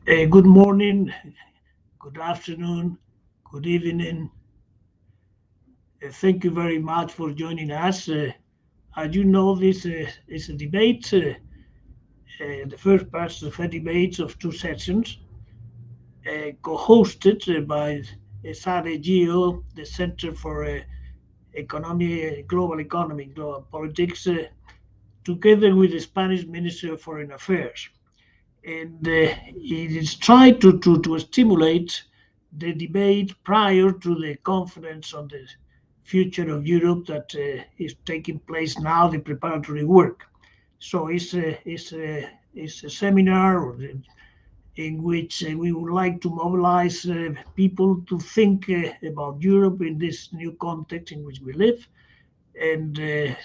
Good morning, good afternoon, good evening. Thank you very much for joining us. As you know, this is a debate, the first part of a debate of two sessions, co-hosted by EsadeGeo, the Center for Global Economy and Global Politics, together with the Spanish Ministry of Foreign Affairs. And it is trying to stimulate the debate prior to the conference on the future of Europe that is taking place now, the preparatory work. So it's a seminar in which we would like to mobilize people to think about Europe in this new context in which we live, and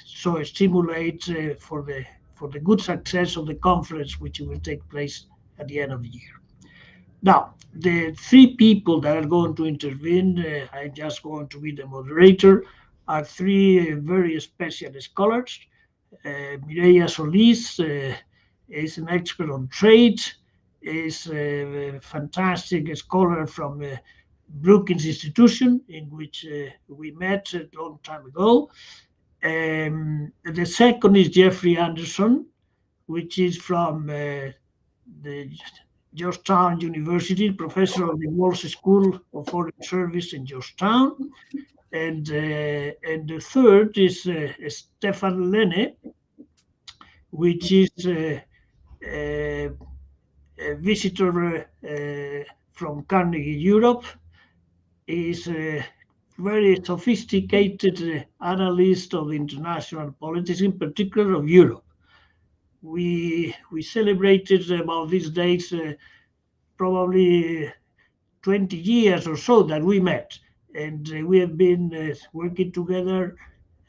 so stimulate for the good success of the conference, which will take place at the end of the year. Now, the three people that are going to intervene, I'm just going to be the moderator, are three very special scholars. Mireia Solis is an expert on trade, is a fantastic scholar from Brookings Institution, in which we met a long time ago. The second is Jeffrey Anderson, which is from the Georgetown University, professor of the Walsh School of Foreign Service in Georgetown. And the third is Stefan Lenne, which is a visitor from Carnegie Europe, is a very sophisticated analyst of international politics, in particular of Europe. We celebrated about these days probably 20 years or so that we met, and we have been working together,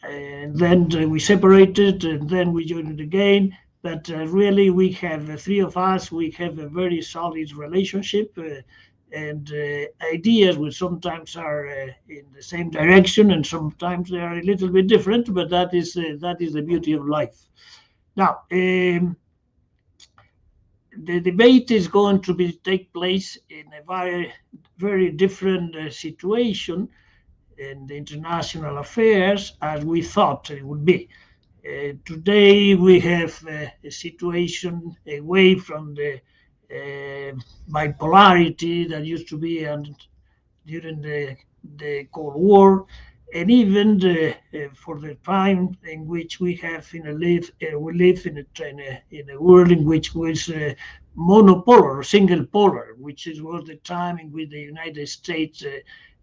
and then we separated, and then we joined again. But really, we have the three of us. We have a very solid relationship, and ideas which sometimes are in the same direction, and sometimes they are a little bit different. But that is the beauty of life. Now, the debate is going to take place in a very different situation in the international affairs as we thought it would be. Today we have a situation away from the bipolarity that used to be during the Cold War, and even for the time in which we live in a world in which was monopolar or single polar, which was the time in which the United States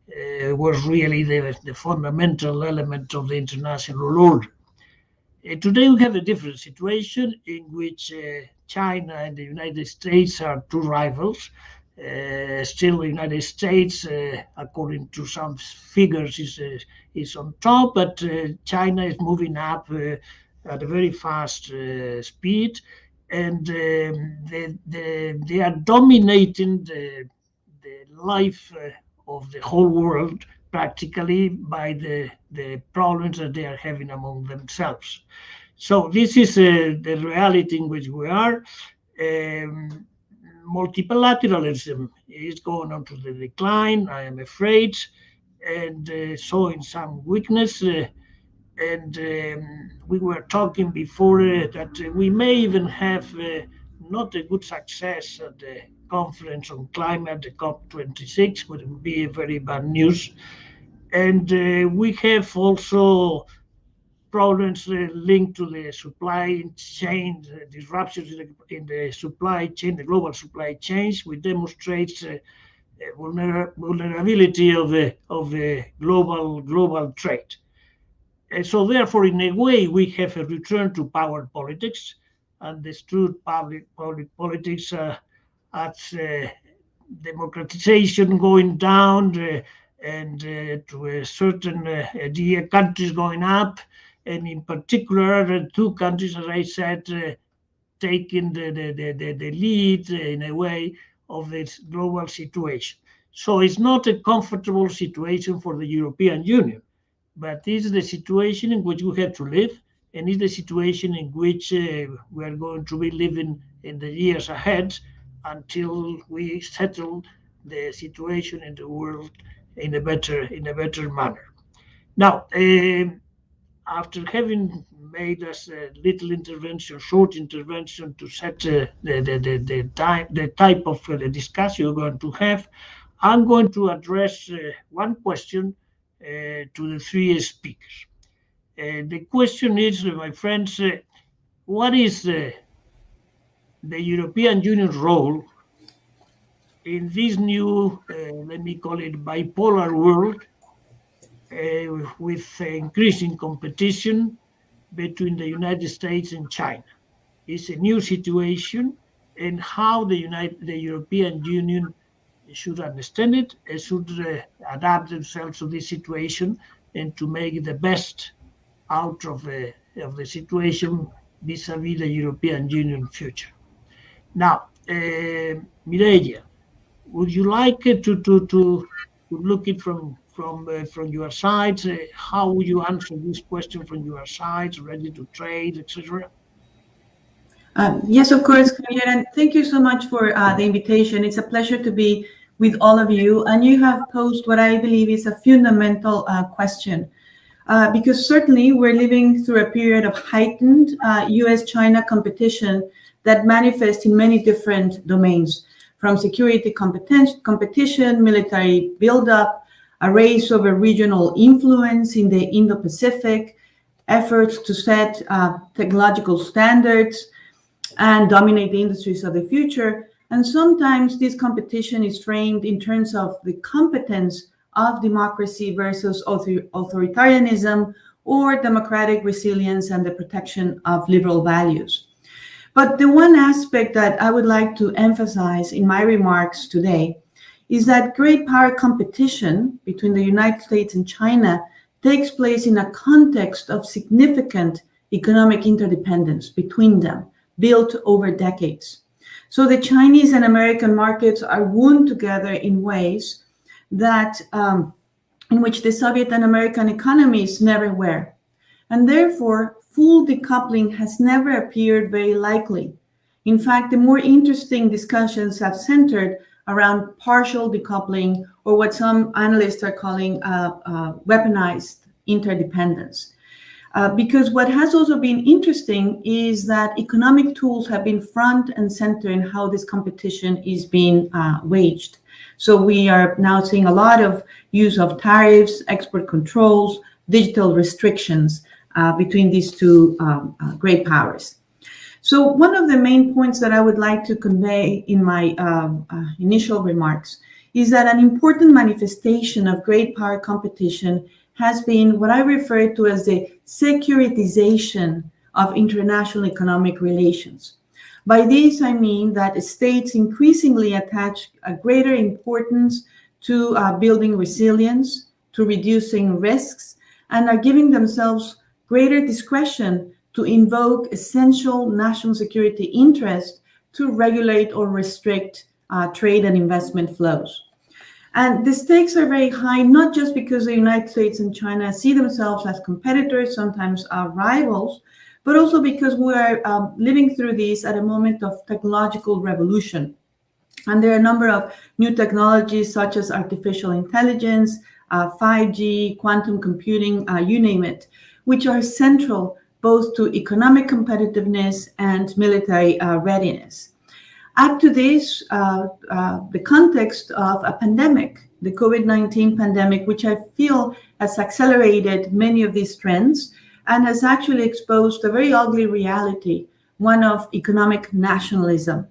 was really the fundamental element of the international order. Today we have a different situation in which China and the United States are two rivals. Still, the United States, according to some figures, is on top, but China is moving up at a very fast speed, and they are dominating the life of the whole world practically by the problems that they are having among themselves. So this is the reality in which we are. Multilateralism is going on to the decline, I am afraid, and showing some weakness. And we were talking before that we may even have not a good success at the conference on climate, the COP26, which would be very bad news. And we have also problems linked to the supply chain disruptions in the supply chain, the global supply chains, which demonstrates vulnerability of the global trade. And so, therefore, in a way, we have a return to power politics, and the true public politics at democratization going down, and to a certain idea, countries going up, and in particular, two countries, as I said, taking the lead in a way of this global situation. So it's not a comfortable situation for the European Union, but it's the situation in which we have to live, and it's the situation in which we are going to be living in the years ahead. until we settle the situation in the world in a better manner. Now, after having made us a little intervention, short intervention to set the type of discussion we're going to have, I'm going to address one question to the three speakers. The question is, my friends, what is the European Union's role in this new, let me call it, bipolar world with increasing competition between the United States and China? It's a new situation, and how the European Union should understand it and should adapt themselves to this situation and to make the best out of the situation vis-à-vis the European Union future. Now, Mireia, would you like to look it from your side? How would you answer this question from your side? Ready to trade, etc. Yes, of course, Javier, and thank you so much for the invitation. It's a pleasure to be with all of you, and you have posed what I believe is a fundamental question, because certainly we're living through a period of heightened US-China competition that manifests in many different domains, from security competition, military buildup, a race over regional influence in the Indo-Pacific, efforts to set technological standards and dominate the industries of the future. And sometimes this competition is framed in terms of the competence of democracy versus authoritarianism, or democratic resilience and the protection of liberal values. But the one aspect that I would like to emphasize in my remarks today is that great power competition between the United States and China takes place in a context of significant economic interdependence between them, built over decades. So the Chinese and American markets are wound together in ways that in which the Soviet and American economies never were. And therefore, full decoupling has never appeared very likely. In fact, the more interesting discussions have centered around partial decoupling, or what some analysts are calling weaponized interdependence. Because what has also been interesting is that economic tools have been front and center in how this competition is being waged. So we are now seeing a lot of use of tariffs, export controls, digital restrictions between these two great powers. So one of the main points that I would like to convey in my initial remarks is that an important manifestation of great power competition has been what I refer to as the securitization of international economic relations. By this, I mean that states increasingly attach a greater importance to building resilience, to reducing risks, and are giving themselves greater discretion to invoke essential national security interest to regulate or restrict trade and investment flows. And the stakes are very high, not just because the United States and China see themselves as competitors, sometimes rivals, but also because we are living through this at a moment of technological revolution. And there are a number of new technologies such as artificial intelligence, 5G, quantum computing, you name it, which are central both to economic competitiveness and military readiness. Add to this the context of a pandemic, the COVID-19 pandemic, which I feel has accelerated many of these trends and has actually exposed a very ugly reality, one of economic nationalism.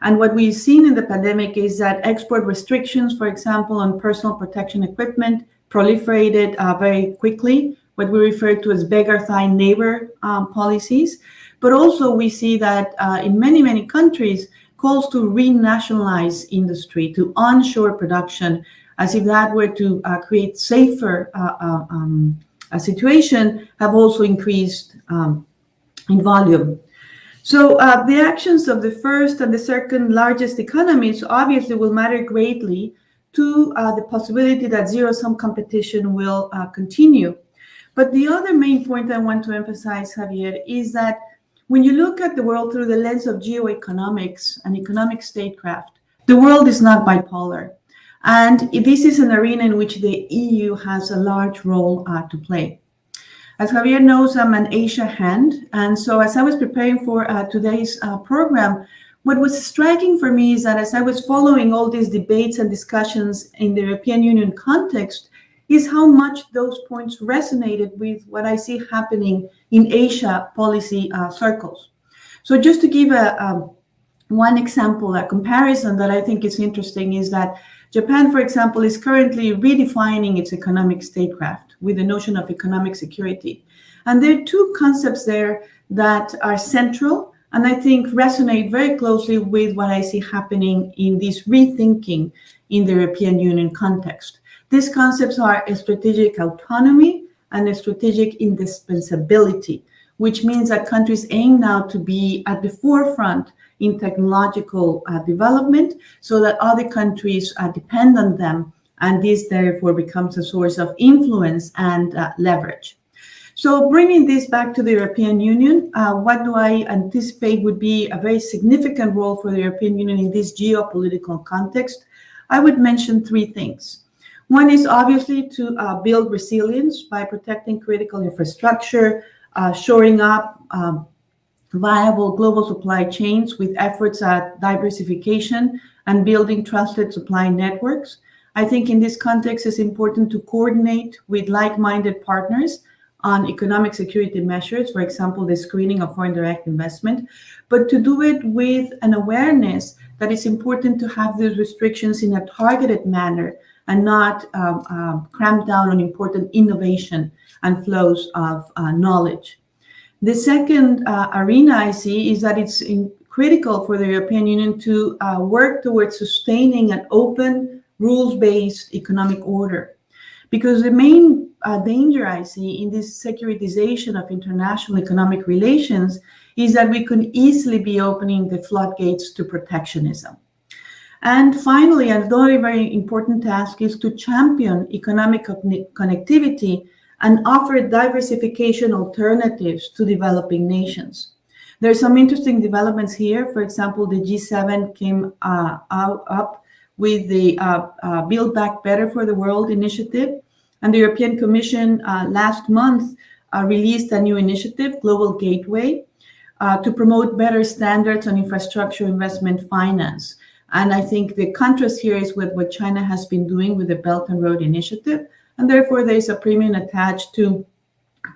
And what we've seen in the pandemic is that export restrictions, for example, on personal protection equipment, proliferated very quickly, what we refer to as beggar-thy neighbor policies. But also we see that in many, many countries, calls to renationalize industry, to onshore production, as if that were to create safer a situation, have also increased in volume. So the actions of the first and the second largest economies obviously will matter greatly to the possibility that zero-sum competition will continue. But the other main point I want to emphasize, Javier, is that When you look at the world through the lens of geoeconomics and economic statecraft, the world is not bipolar. And this is an arena in which the EU has a large role to play. As Javier knows, I'm an Asia hand. And so as I was preparing for today's program, what was striking for me is that as I was following all these debates and discussions in the European Union context, is how much those points resonated with what I see happening in Asia policy circles. So just to give one example, a comparison that I think is interesting is that Japan, for example, is currently redefining its economic statecraft with the notion of economic security. And there are two concepts there that are central and I think resonate very closely with what I see happening in this rethinking in the European Union context. These concepts are a strategic autonomy and a strategic indispensability, which means that countries aim now to be at the forefront in technological development so that other countries depend on them, and this therefore becomes a source of influence and leverage. So bringing this back to the European Union, what do I anticipate would be a very significant role for the European Union in this geopolitical context? I would mention three things. One is obviously to build resilience by protecting critical infrastructure, shoring up viable global supply chains with efforts at diversification and building trusted supply networks. I think in this context, it's important to coordinate with like-minded partners on economic security measures, for example, the screening of foreign direct investment, but to do it with an awareness that it's important to have these restrictions in a targeted manner and not cramp down on important innovation and flows of knowledge. The second arena I see is that it's critical for the European Union to work towards sustaining an open, rules-based economic order. Because the main danger I see in this securitization of international economic relations is that we could easily be opening the floodgates to protectionism. And finally, a very, very important task is to champion economic connectivity and offer diversification alternatives to developing nations. There are some interesting developments here. For example, the G7 came up with the Build Back Better for the World initiative. And the European Commission last month released a new initiative, Global Gateway, to promote better standards on infrastructure investment finance. And I think the contrast here is with what China has been doing with the Belt and Road Initiative. And therefore, there is a premium attached to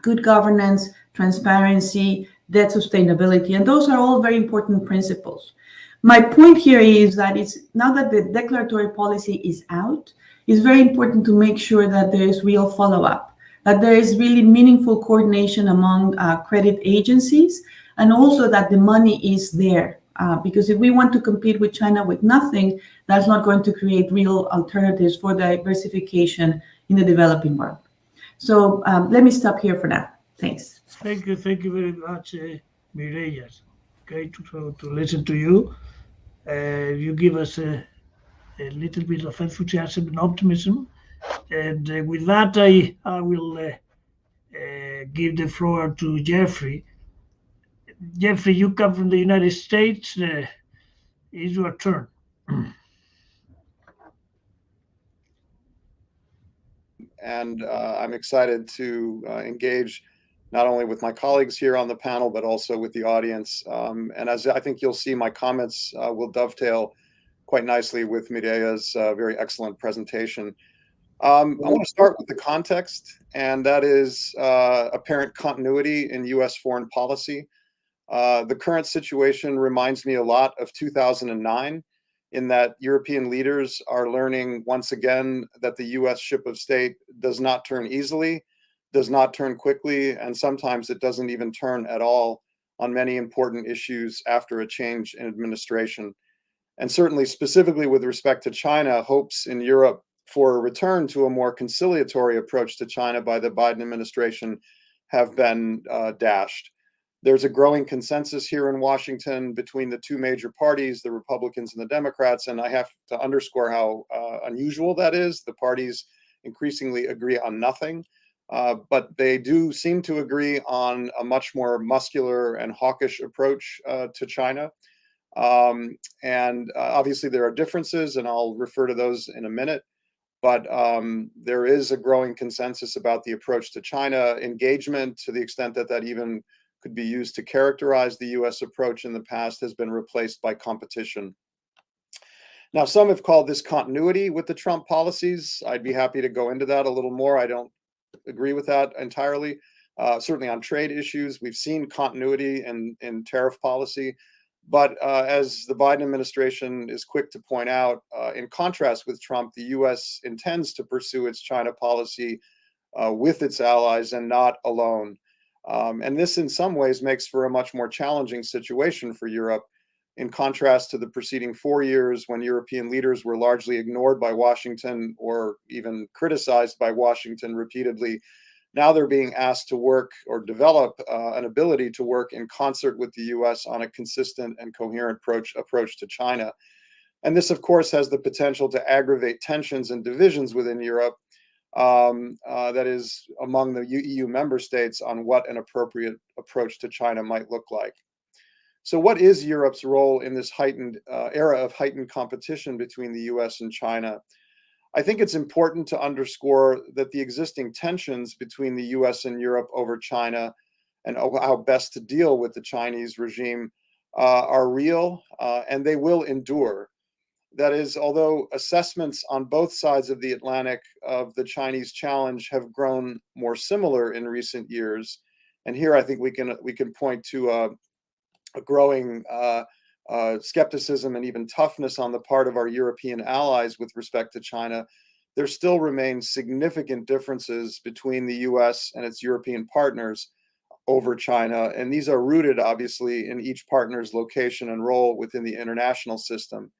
good governance, transparency, debt sustainability. And those are all very important principles. My point here is that it's now that the declaratory policy is out, it's very important to make sure that there is real follow-up, that there is really meaningful coordination among credit agencies, and also that the money is there. Because if we want to compete with China with nothing, that's not going to create real alternatives for diversification in the developing world. So let me stop here for now. Thanks. Thank you very much, Mireia. Great to listen to you. You give us a little bit of enthusiasm and optimism. And with that, I will give the floor to Jeffrey. Jeffrey, you come from the United States. It's your turn. And I'm excited to engage not only with my colleagues here on the panel, but also with the audience. And as I think you'll see, my comments will dovetail quite nicely with Mireia's very excellent presentation. I want to start with the context, and that is apparent continuity in U.S. foreign policy. The current situation reminds me a lot of 2009, in that European leaders are learning once again that the U.S. ship of state does not turn easily, does not turn quickly, and sometimes it doesn't even turn at all on many important issues after a change in administration. And certainly, specifically with respect to China, hopes in Europe for a return to a more conciliatory approach to China by the Biden administration have been dashed. There's a growing consensus here in Washington between the two major parties, the Republicans and the Democrats, and I have to underscore how unusual that is. The parties increasingly agree on nothing. but they do seem to agree on a much more muscular and hawkish approach to China. And obviously there are differences, and I'll refer to those in a minute. But there is a growing consensus about the approach to China, engagement, to the extent that that even could be used to characterize the US approach in the past, has been replaced by competition. Now, some have called this continuity with the Trump policies. I'd be happy to go into that a little more. I don't agree with that entirely. Certainly on trade issues, we've seen continuity in tariff policy. But as the Biden administration is quick to point out, in contrast with Trump, the US intends to pursue its China policy with its allies and not alone. And this in some ways makes for a much more challenging situation for Europe, in contrast to the preceding 4 years when European leaders were largely ignored by Washington or even criticized by Washington repeatedly. Now they're being asked to work or develop an ability to work in concert with the US on a consistent and coherent approach to China. And this, of course, has the potential to aggravate tensions and divisions within Europe, that is, among the EU member states, on what an appropriate approach to China might look like. So what is Europe's role in this heightened era of heightened competition between the US and China? I think it's important to underscore that the existing tensions between the US and Europe over China and how best to deal with the Chinese regime are real, and they will endure. That is, although assessments on both sides of the Atlantic of the Chinese challenge have grown more similar in recent years, and here I think we can point to a growing skepticism and even toughness on the part of our European allies with respect to China, there still remains significant differences between the US and its European partners over China. And these are rooted, obviously, in each partner's location and role within the international system.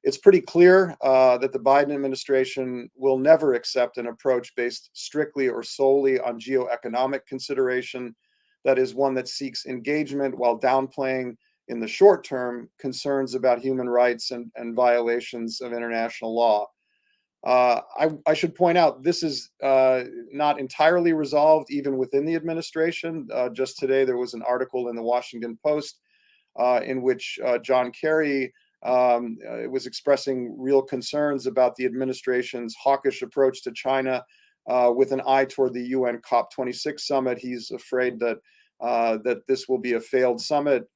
It's pretty clear that the Biden administration will never accept an approach based strictly or solely on geoeconomic consideration. That is, one that seeks engagement while downplaying in the short term concerns about human rights and violations of international law. I should point out this is not entirely resolved even within the administration. Just today there was an article in the Washington Post in which John Kerry was expressing real concerns about the administration's hawkish approach to China with an eye toward the UN COP26 summit. He's afraid that that this will be a failed summit,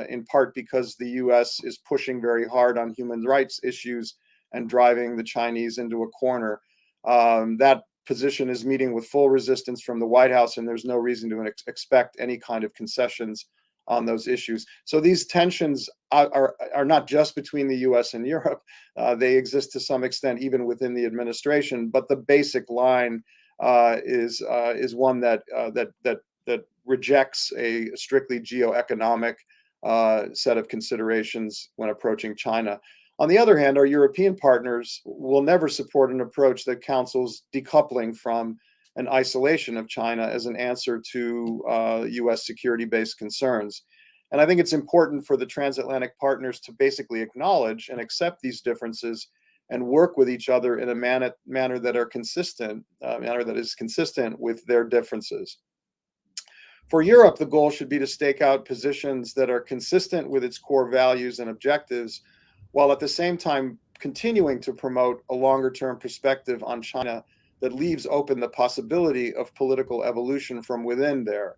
in part because the US is pushing very hard on human rights issues and driving the Chinese into a corner. That position is meeting with full resistance from the White House, and there's no reason to expect any kind of concessions on those issues. So these tensions are not just between the US and Europe. They exist to some extent even within the administration, but the basic line is one that rejects a strictly geoeconomic set of considerations when approaching China. On the other hand, our European partners will never support an approach that counsels decoupling from an isolation of China as an answer to US security-based concerns. And I think it's important for the transatlantic partners to basically acknowledge and accept these differences and work with each other in a manner that is consistent with their differences. For Europe, the goal should be to stake out positions that are consistent with its core values and objectives, while at the same time continuing to promote a longer-term perspective on China that leaves open the possibility of political evolution from within there.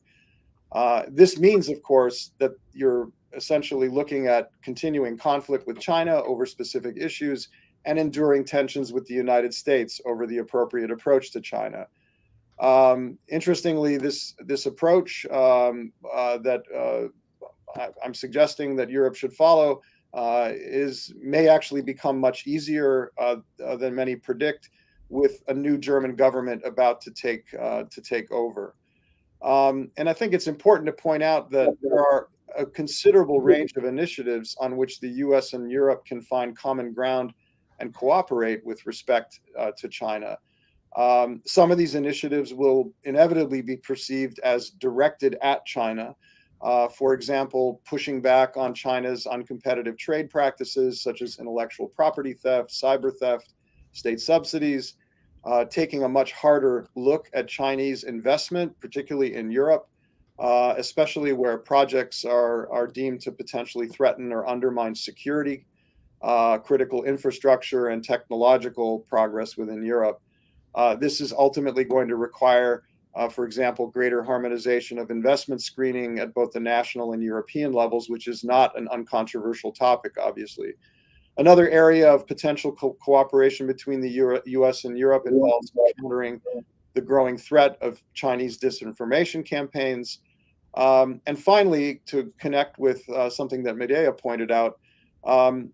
This means, of course, that you're essentially looking at continuing conflict with China over specific issues and enduring tensions with the United States over the appropriate approach to China. Interestingly, this approach that I'm suggesting that Europe should follow may actually become much easier than many predict, with a new German government about to take over. And I think it's important to point out that there are a considerable range of initiatives on which the US and Europe can find common ground and cooperate with respect to China. Some of these initiatives will inevitably be perceived as directed at China. For example, pushing back on China's uncompetitive trade practices, such as intellectual property theft, cyber theft, state subsidies. taking a much harder look at Chinese investment, particularly in Europe, especially where projects are deemed to potentially threaten or undermine security, critical infrastructure, and technological progress within Europe. This is ultimately going to require, for example, greater harmonization of investment screening at both the national and European levels, which is not an uncontroversial topic, obviously. Another area of potential cooperation between the US and Europe involves countering the growing threat of Chinese disinformation campaigns. And finally, to connect with something that Medea pointed out,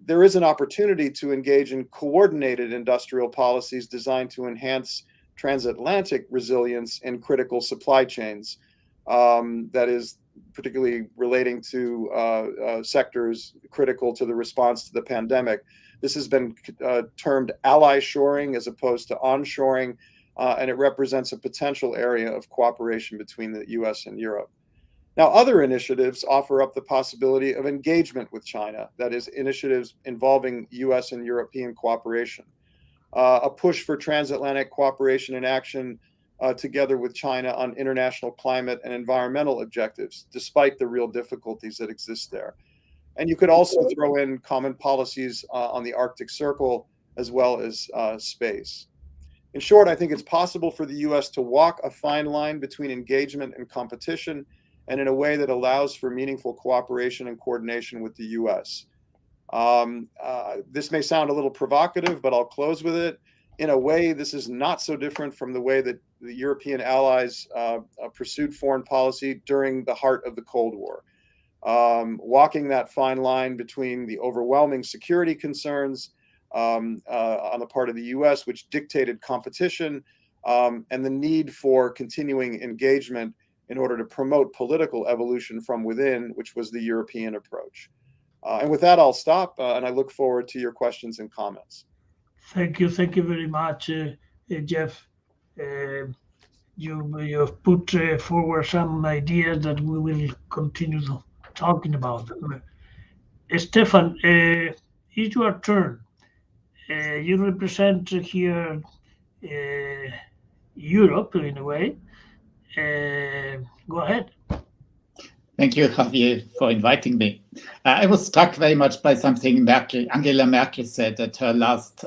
there is an opportunity to engage in coordinated industrial policies designed to enhance transatlantic resilience in critical supply chains. That is particularly relating to sectors critical to the response to the pandemic. This has been termed ally shoring as opposed to onshoring, and it represents a potential area of cooperation between the US and Europe. Now, other initiatives offer up the possibility of engagement with China, that is, initiatives involving US and European cooperation. A push for transatlantic cooperation and action together with China on international climate and environmental objectives, despite the real difficulties that exist there. And you could also throw in common policies on the Arctic Circle, as well as space. In short, I think it's possible for the US to walk a fine line between engagement and competition, and in a way that allows for meaningful cooperation and coordination with the US. This may sound a little provocative, but I'll close with it. In a way, this is not so different from the way that the European allies pursued foreign policy during the heart of the Cold War. Walking that fine line between the overwhelming security concerns on the part of the US, which dictated competition, and the need for continuing engagement in order to promote political evolution from within, which was the European approach. And with that, I'll stop, and I look forward to your questions and comments. Thank you very much, Jeff. You have put forward some ideas that we will continue talking about. Stefan, it's your turn. You represent here Europe in a way. Go ahead. Thank you, Javier, for inviting me. I was struck very much by something Angela Merkel said at her last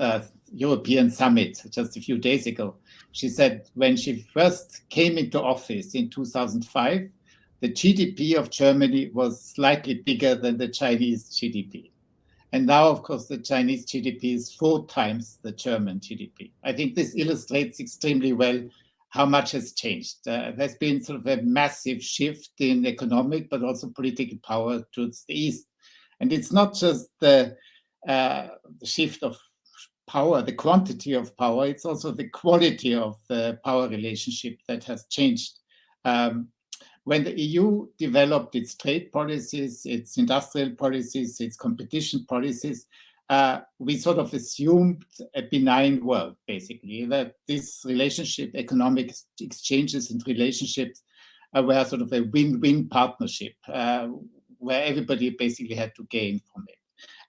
European summit just a few days ago. She said when she first came into office in 2005, the GDP of Germany was slightly bigger than the Chinese GDP. And now, of course, the Chinese GDP is 4 times the German GDP. I think this illustrates extremely well how much has changed. There's been sort of a massive shift in economic, but also political power towards the East. And it's not just the shift of power, the quantity of power, it's also the quality of the power relationship that has changed. When the EU developed its trade policies, its industrial policies, its competition policies, we sort of assumed a benign world, basically, that this relationship, economic exchanges and relationships were sort of a win-win partnership where everybody basically had to gain from it.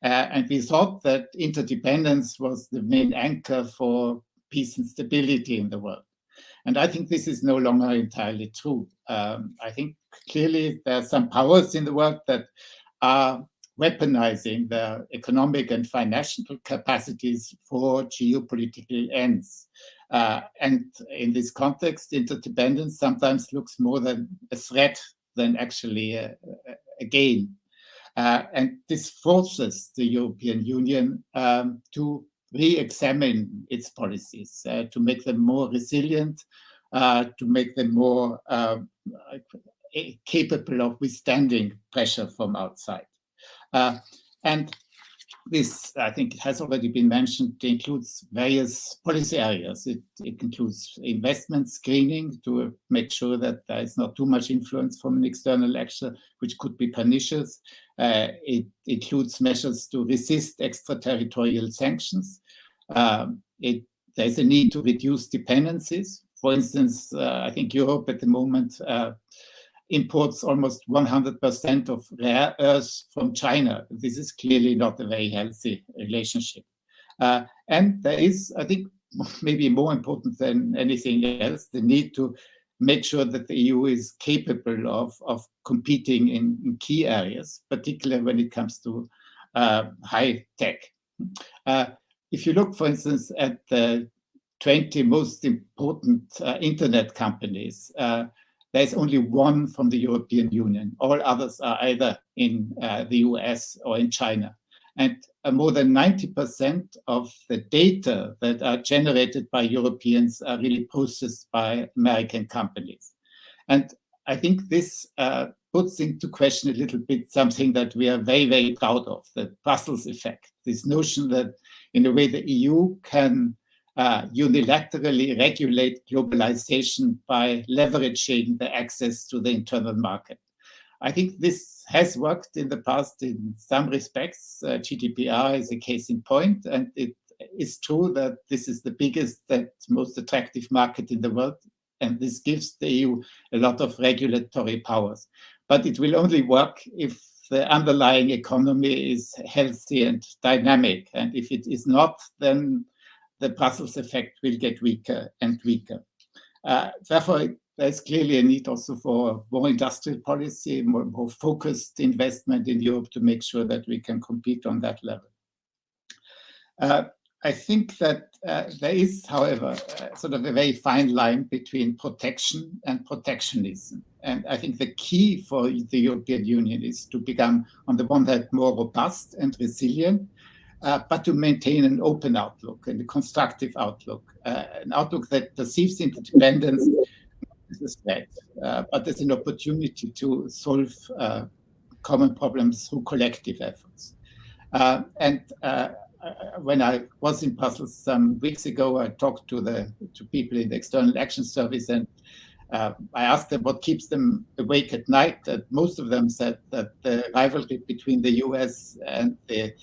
And we thought that interdependence was the main anchor for peace and stability in the world. And I think this is no longer entirely true. I think clearly there are some powers in the world that are weaponizing their economic and financial capacities for geopolitical ends. And in this context, interdependence sometimes looks more than a threat than actually a gain. And this forces the European Union to re-examine its policies, to make them more resilient, to make them more capable of withstanding pressure from outside. And this, I think it has already been mentioned, includes various policy areas. It includes investment screening to make sure that there is not too much influence from an external actor, which could be pernicious. It includes measures to resist extraterritorial sanctions. There's a need to reduce dependencies. For instance, I think Europe at the moment imports almost 100% of rare earths from China. This is clearly not a very healthy relationship. And there is, I think, maybe more important than anything else, the need to make sure that the EU is capable of competing in key areas, particularly when it comes to high tech. If you look, for instance, at the 20 most important internet companies, there's only one from the European Union. All others are either in the US or in China. And more than 90% of the data that are generated by Europeans are really processed by American companies. And I think this puts into question a little bit something that we are very, very proud of, the Brussels effect, this notion that in a way the EU can unilaterally regulate globalization by leveraging the access to the internal market. I think this has worked in the past in some respects. GDPR is a case in point, and it is true that this is the biggest and most attractive market in the world, and this gives the EU a lot of regulatory powers. But it will only work if the underlying economy is healthy and dynamic, and if it is not, then the Brussels effect will get weaker and weaker. Therefore, there's clearly a need also for more industrial policy, more focused investment in Europe to make sure that we can compete on that level. I think that there is, however, sort of a very fine line between protection and protectionism. And I think the key for the European Union is to become, on the one hand, more robust and resilient, but to maintain an open outlook and a constructive outlook, an outlook that perceives interdependence as a threat, but as an opportunity to solve common problems through collective efforts. When I was in Brussels some weeks ago, I talked to people in the External Action Service, and I asked them what keeps them awake at night. And most of them said that the rivalry between the US and the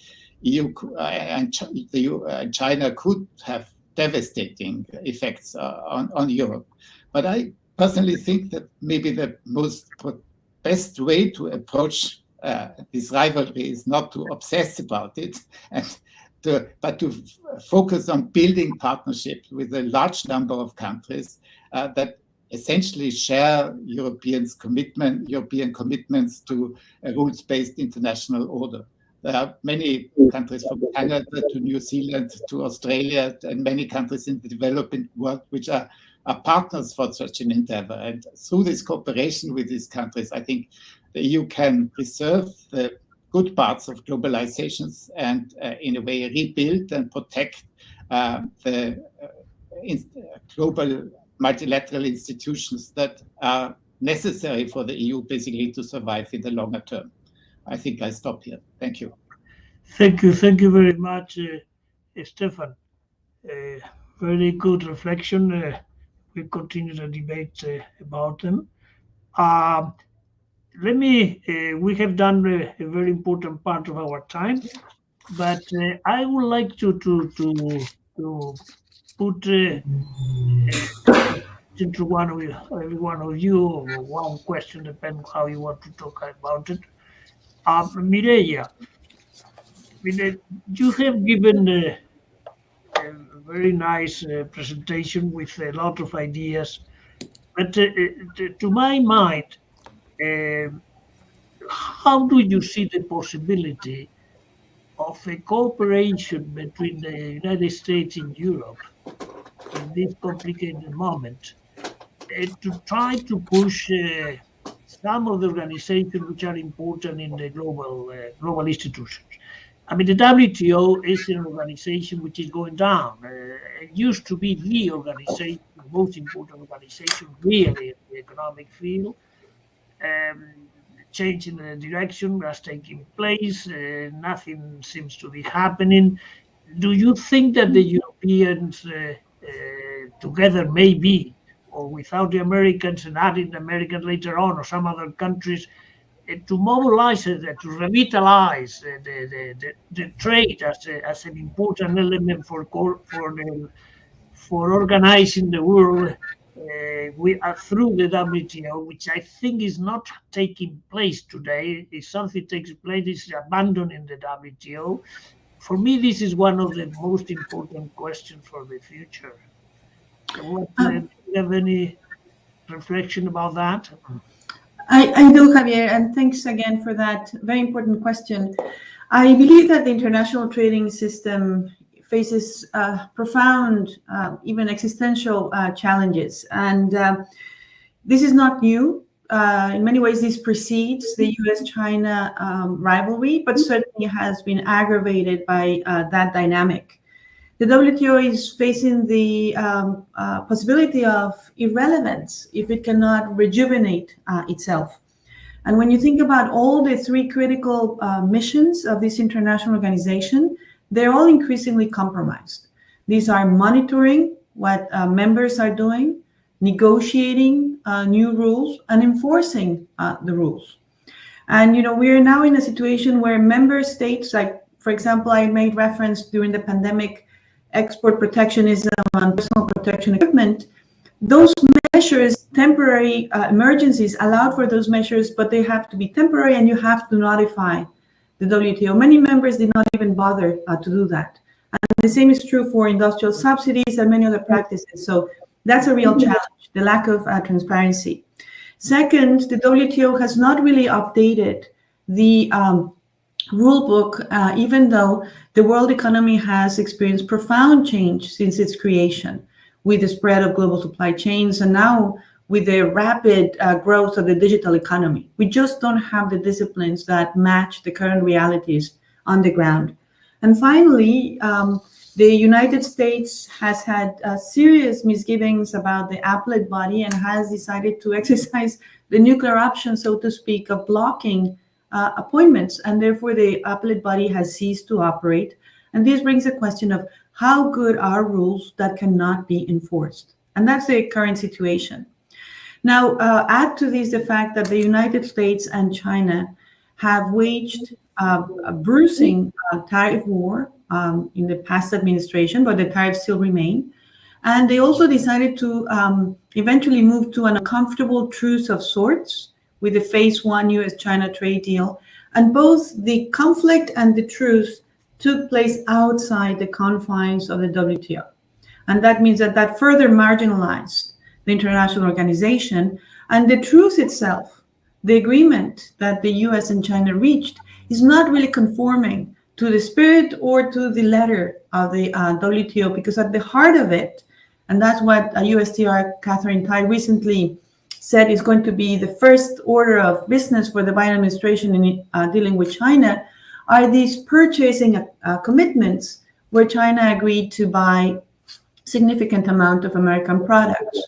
EU and China could have devastating effects on Europe. But I personally think that maybe the best way to approach this rivalry is not to obsess about it, but to focus on building partnerships with a large number of countries that essentially share European commitments to a rules-based international order. There are many countries from Canada to New Zealand to Australia and many countries in the developing world which are partners for such an endeavor. And through this cooperation with these countries, I think the EU can preserve the good parts of globalizations and in a way rebuild and protect the global multilateral institutions that are necessary for the EU basically to survive in the longer term. I think I stop here. Thank you. Thank you very much, Stefan. Very good reflection. We continue the debate about them. We have done a very important part of our time, but I would like to put into every one of you one question, depending on how you want to talk about it. Mireia, you have given a very nice presentation with a lot of ideas, but to my mind, how do you see the possibility of a cooperation between the United States and Europe in this complicated moment to try to push some of the organizations which are important in the global institutions? I mean, the WTO is an organization which is going down. It used to be the organization, the most important organization, really, in the economic field. Change in the direction has taken place. Nothing seems to be happening. Do you think that the Europeans, together maybe, or without the Americans and adding the Americans later on, or some other countries, to mobilize, to revitalize the trade as an important element for organizing the world we are through the WTO, which I think is not taking place today. If something takes place, it's abandoning the WTO. for me, this is one of the most important questions for the future. Do you have any reflection about that? I do, Javier, and thanks again for that very important question. I believe that the international trading system faces profound, even existential challenges, and this is not new. In many ways, this precedes the US-China rivalry, but certainly has been aggravated by that dynamic. The WTO is facing the possibility of irrelevance if it cannot rejuvenate itself. And when you think about all the three critical missions of this international organization, they're all increasingly compromised. These are monitoring what members are doing, negotiating new rules, and enforcing the rules. And we are now in a situation where member states, like, for example, I made reference during the pandemic, export protectionism and personal protection equipment, those measures, temporary emergencies allowed for those measures, but they have to be temporary and you have to notify the WTO. Many members did not even bother to do that. And the same is true for industrial subsidies and many other practices. So that's a real challenge, the lack of transparency. Second, the WTO has not really updated the rule book, even though the world economy has experienced profound change since its creation, with the spread of global supply chains and now with the rapid growth of the digital economy. We just don't have the disciplines that match the current realities on the ground. And finally, the United States has had serious misgivings about the appellate body and has decided to exercise the nuclear option, so to speak, of blocking appointments, and therefore the appellate body has ceased to operate. And this brings a question of how good are rules that cannot be enforced? And that's the current situation. Now, add to this the fact that the United States and China have waged a bruising tariff war in the past administration, but the tariffs still remain. And they also decided to eventually move to an uncomfortable truce of sorts with the phase one US-China trade deal. And both the conflict and the truce took place outside the confines of the WTO. And that means that further marginalized the international organization. And the truce itself, the agreement that the US and China reached, is not really conforming to the spirit or to the letter of the WTO, because at the heart of it, and that's what USTR Catherine Tai recently said is going to be the first order of business for the Biden administration in dealing with China, are these purchasing commitments where China agreed to buy significant amount of American products.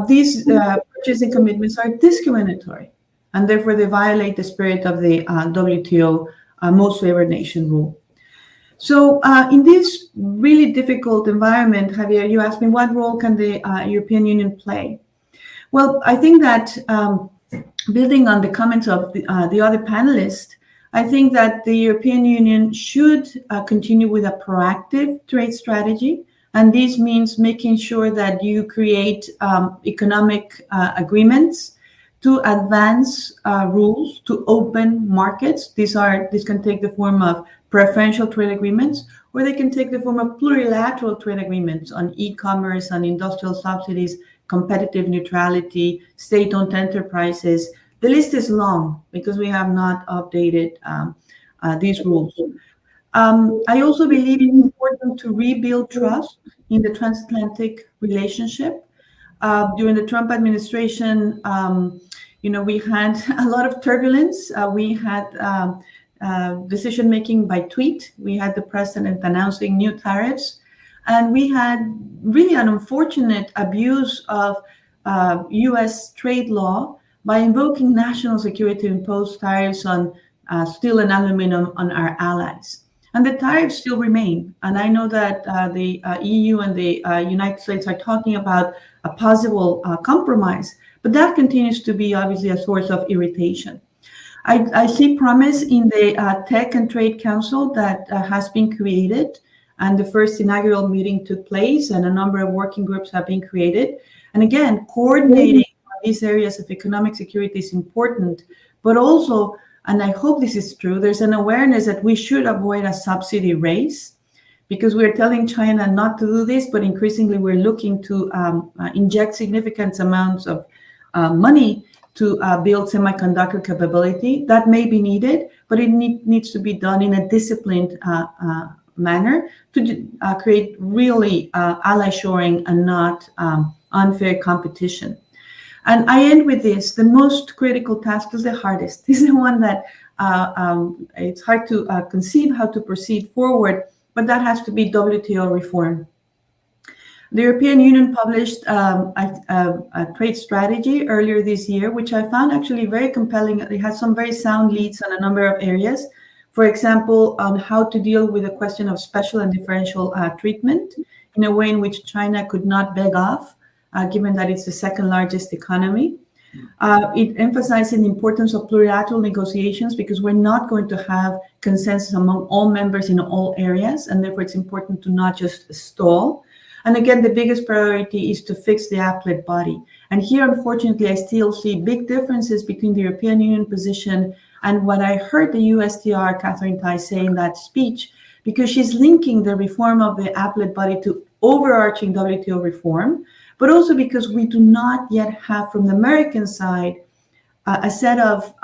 These purchasing commitments are discriminatory, and therefore they violate the spirit of the WTO most favored nation rule. So in this really difficult environment, Javier, you asked me what role can the European Union play? Well, I think that building on the comments of the other panelists, I think that the European Union should continue with a proactive trade strategy. And this means making sure that you create economic agreements to advance rules, to open markets. This can take the form of preferential trade agreements, or they can take the form of plurilateral trade agreements on e-commerce, on industrial subsidies, competitive neutrality, state-owned enterprises. The list is long because we have not updated these rules. I also believe it's important to rebuild trust in the transatlantic relationship. During the Trump administration, we had a lot of turbulence. We had decision-making by tweet. We had the president announcing new tariffs. And we had really an unfortunate abuse of U.S. trade law by invoking national security to impose tariffs on steel and aluminum on our allies. And the tariffs still remain. And I know that the EU and the United States are talking about a possible compromise, but that continues to be obviously a source of irritation. I see promise in the Tech and Trade Council that has been created, and the first inaugural meeting took place, and a number of working groups have been created. And again, coordinating these areas of economic security is important, but also and I hope this is true, there's an awareness that we should avoid a subsidy race, because we're telling China not to do this, but increasingly we're looking to inject significant amounts of money to build semiconductor capability. That may be needed, but it needs to be done in a disciplined manner to create really ally shoring and not unfair competition. And I end with this: the most critical task is the hardest. This is the one that it's hard to conceive how to proceed forward, but that has to be WTO reform. The European Union published a trade strategy earlier this year, which I found actually very compelling. It has some very sound leads on a number of areas. For example, on how to deal with the question of special and differential treatment in a way in which China could not beg off, given that it's the second largest economy. It emphasizes the importance of plurilateral negotiations, because we're not going to have consensus among all members in all areas, and therefore it's important to not just stall. And again, the biggest priority is to fix the appellate body. And here, unfortunately, I still see big differences between the European Union position and what I heard the USTR, Catherine Tai, say in that speech, because she's linking the reform of the appellate body to overarching WTO reform, but also because we do not yet have, from the American side, a set of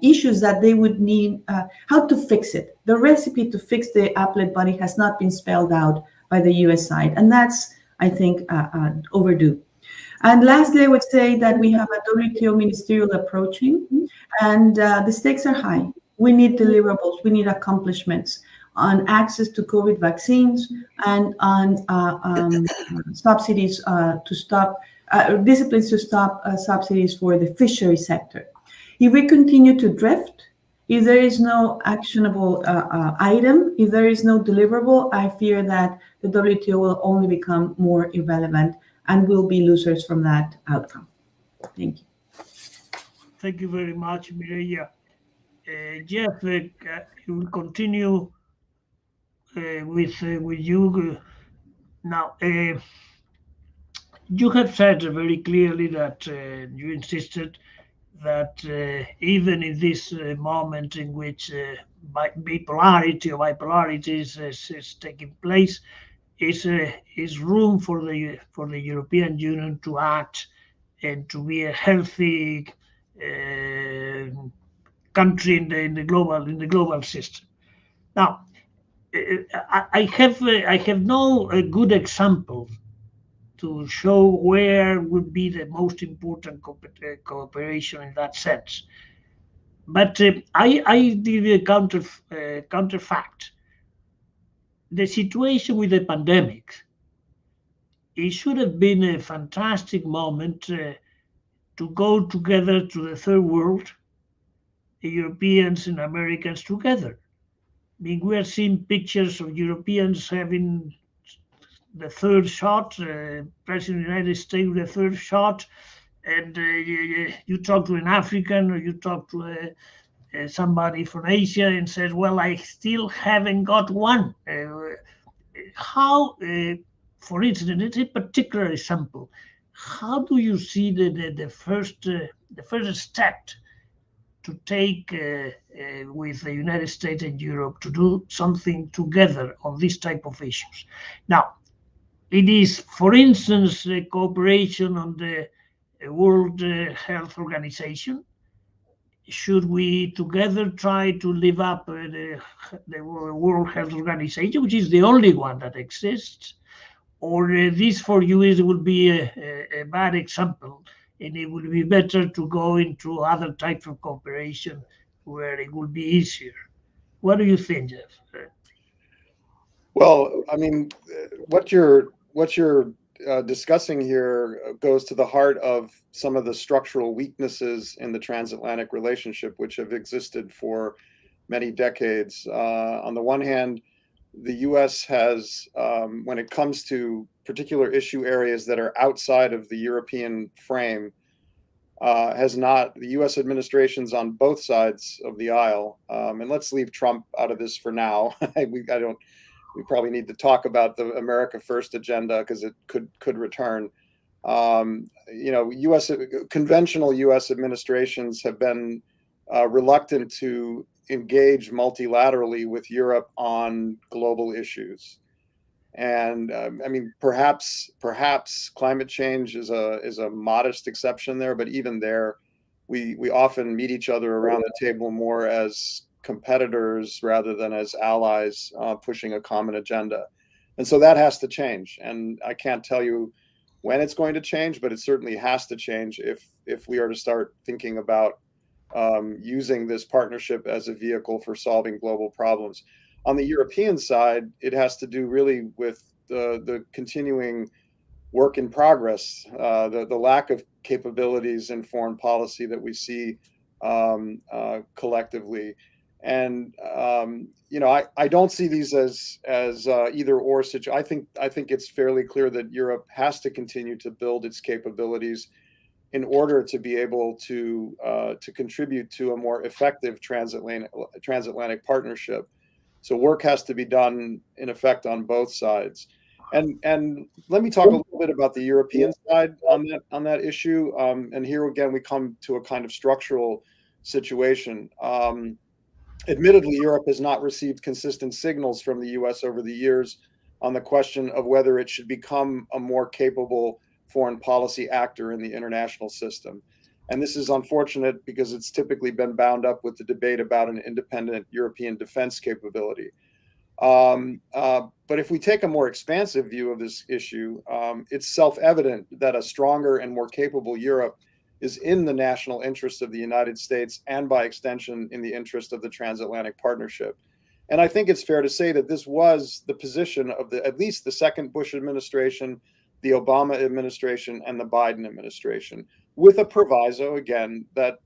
issues that they would need, how to fix it. The recipe to fix the appellate body has not been spelled out by the US side, and that's, I think, overdue. And lastly, I would say that we have a WTO ministerial approaching, and the stakes are high. We need deliverables, we need accomplishments on access to COVID vaccines and on subsidies to stop, disciplines to stop subsidies for the fishery sector. If we continue to drift, if there is no actionable item, if there is no deliverable, I fear that the WTO will only become more irrelevant and will be losers from that outcome. Thank you. Thank you very much, Mireia. Jeff, we will continue with you now. You have said very clearly that you insisted that even in this moment in which bipolarity is taking place, is room for the European Union to act and to be a healthy country in the global system. Now, I have no good example to show where would be the most important cooperation in that sense. But I give a counterfact. The situation with the pandemic, it should have been a fantastic moment to go together to the third world, the Europeans and Americans together. I mean, we are seeing pictures of Europeans having the third shot, President of the United States with the third shot, and you talk to an African or you talk to somebody from Asia and says, well, I still haven't got one. How, for instance, it's a particular example, how do you see the first step to take with the United States and Europe to do something together on this type of issues? Now, it is, for instance, cooperation on the World Health Organization. Should we together try to live up the World Health Organization, which is the only one that exists? Or this for you would be a bad example, and it would be better to go into other types of cooperation where it would be easier? What do you think, Jeff? Well, I mean, what you're discussing here goes to the heart of some of the structural weaknesses in the transatlantic relationship, which have existed for many decades. On the one hand, the U.S. has, when it comes to particular issue areas that are outside of the European frame, the U.S. administrations on both sides of the aisle, and let's leave Trump out of this for now. We probably need to talk about the America First agenda because it could return. Conventional U.S. administrations have been reluctant to engage multilaterally with Europe on global issues. And I mean, perhaps climate change is a modest exception there, but even there, we often meet each other around the table more as competitors rather than as allies pushing a common agenda. And so that has to change. And I can't tell you when it's going to change, but it certainly has to change if we are to start thinking about using this partnership as a vehicle for solving global problems. On the European side, it has to do really with the continuing work in progress, the lack of capabilities in foreign policy that we see collectively. And I don't see these as either or situation. I think it's fairly clear that Europe has to continue to build its capabilities in order to be able to contribute to a more effective transatlantic partnership. So work has to be done in effect on both sides. And let me talk a little bit about the European side on that issue. And here again, we come to a kind of structural situation. Admittedly, Europe has not received consistent signals from the US over the years on the question of whether it should become a more capable foreign policy actor in the international system. And this is unfortunate because it's typically been bound up with the debate about an independent European defense capability. But if we take a more expansive view of this issue, it's self-evident that a stronger and more capable Europe is in the national interest of the United States and by extension in the interest of the transatlantic partnership. And I think it's fair to say that this was the position of at least the second Bush administration, the Obama administration, and the Biden administration, with a proviso, again, that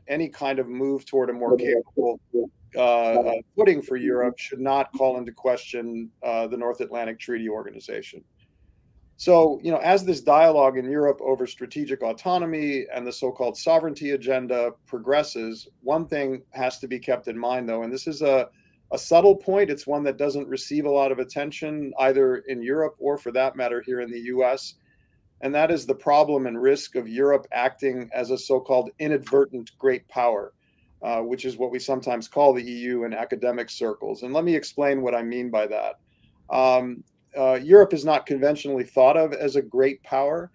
any kind of move toward a more capable footing for Europe should not call into question the North Atlantic Treaty Organization. So, as this dialogue in Europe over strategic autonomy and the so-called sovereignty agenda progresses, one thing has to be kept in mind, though, and this is a subtle point. It's one that doesn't receive a lot of attention either in Europe or, for that matter, here in the US. And that is the problem and risk of Europe acting as a so-called inadvertent great power, which is what we sometimes call the EU in academic circles. And let me explain what I mean by that. Europe is not conventionally thought of as a great power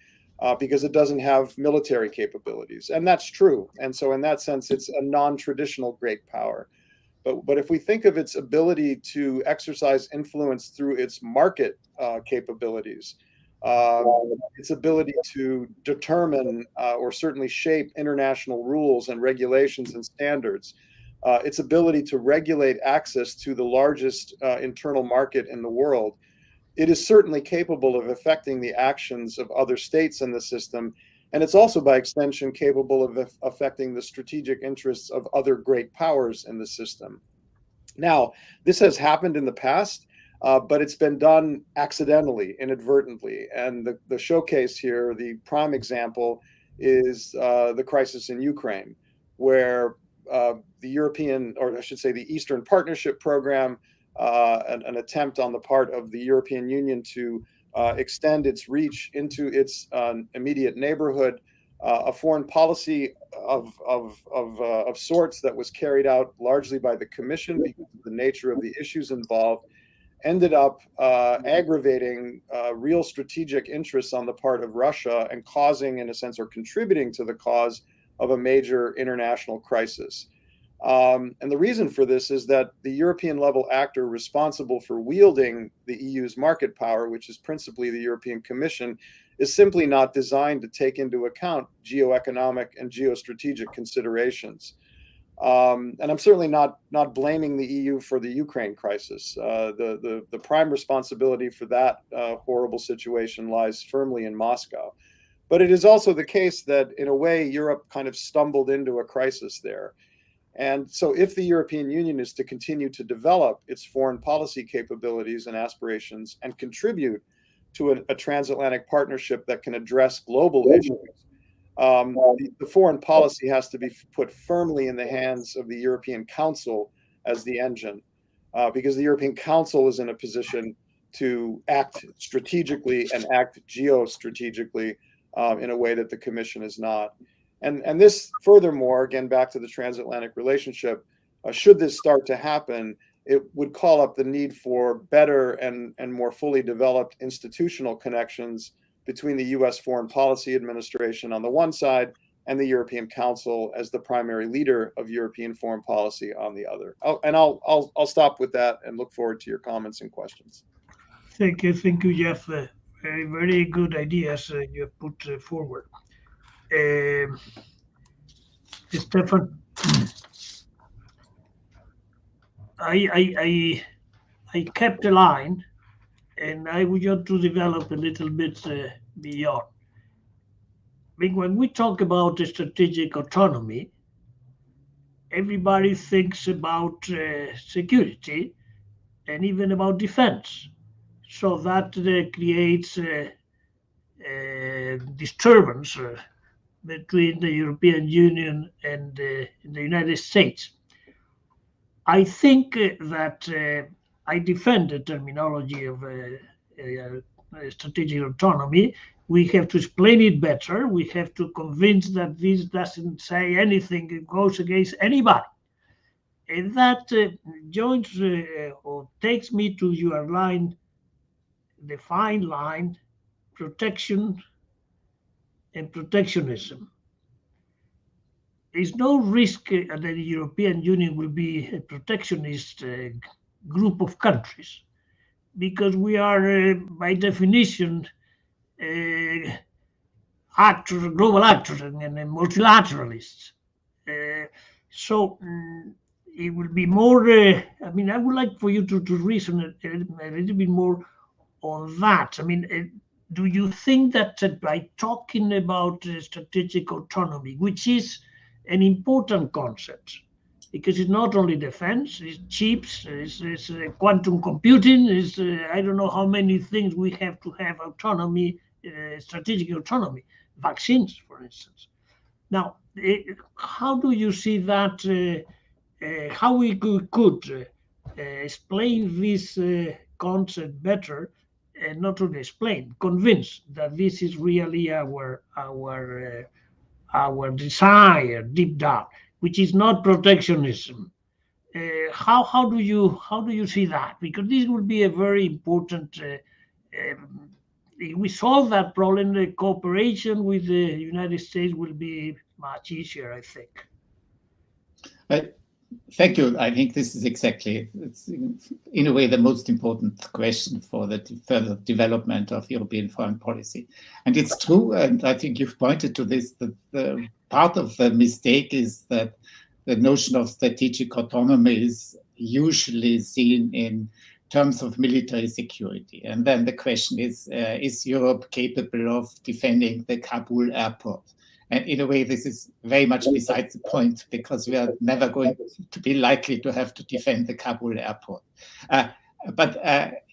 because it doesn't have military capabilities. And that's true. And so in that sense, it's a non-traditional great power. But if we think of its ability to exercise influence through its market capabilities, its ability to determine or certainly shape international rules and regulations and standards, its ability to regulate access to the largest internal market in the world, it is certainly capable of affecting the actions of other states in the system. And it's also, by extension, capable of affecting the strategic interests of other great powers in the system. Now, this has happened in the past, but it's been done accidentally, inadvertently. And the showcase here, the prime example, is the crisis in Ukraine, where the European, or I should say the Eastern Partnership Program, an attempt on the part of the European Union to extend its reach into its immediate neighborhood, a foreign policy of sorts that was carried out largely by the Commission because of the nature of the issues involved, ended up aggravating real strategic interests on the part of Russia and causing, in a sense, or contributing to the cause of a major international crisis. And the reason for this is that the European level actor responsible for wielding the EU's market power, which is principally the European Commission, is simply not designed to take into account geoeconomic and geostrategic considerations. And I'm certainly not blaming the EU for the Ukraine crisis. The prime responsibility for that horrible situation lies firmly in Moscow. But it is also the case that, in a way, Europe kind of stumbled into a crisis there. And so if the European Union is to continue to develop its foreign policy capabilities and aspirations and contribute to a transatlantic partnership that can address global issues, the foreign policy has to be put firmly in the hands of the European Council as the engine, because the European Council is in a position to act strategically and act geostrategically in a way that the Commission is not. And this, furthermore, again, back to the transatlantic relationship, should this start to happen, it would call up the need for better and more fully developed institutional connections between the U.S. Foreign Policy Administration on the one side and the European Council as the primary leader of European foreign policy on the other. I'll stop with that and look forward to your comments and questions. Thank you, Jeff. Very, very good ideas you have put forward. Stefan, I kept the line, and I would want to develop a little bit beyond. I mean, when we talk about strategic autonomy, everybody thinks about security and even about defense. So that creates disturbance between the European Union and the United States. I think that I defend the terminology of strategic autonomy. We have to explain it better. We have to convince that this doesn't say anything, it goes against anybody. And that joins or takes me to your line, the fine line, protection and protectionism. There's no risk that the European Union will be a protectionist group of countries, because we are, by definition, global actors and multilateralists. So it will be more, I would like for you to reason a little bit more on that. Do you think that by talking about strategic autonomy, which is an important concept, because it's not only defense, it's chips, it's quantum computing, it's I don't know how many things we have to have autonomy, strategic autonomy, vaccines, for instance. Now, how do you see that, how we could explain this concept better, and not only explain, convince that this is really our desire deep down, which is not protectionism. How do you see that? Because this will be a very important. If we solve that problem, the cooperation with the United States will be much easier, I think. Thank you. I think this is exactly, it's in a way the most important question for the further development of European foreign policy. And it's true, and I think you've pointed to this, that the part of the mistake is that the notion of strategic autonomy is usually seen in terms of military security. And then the question is Europe capable of defending the Kabul airport? And in a way, this is very much besides the point, because we are never going to be likely to have to defend the Kabul airport. But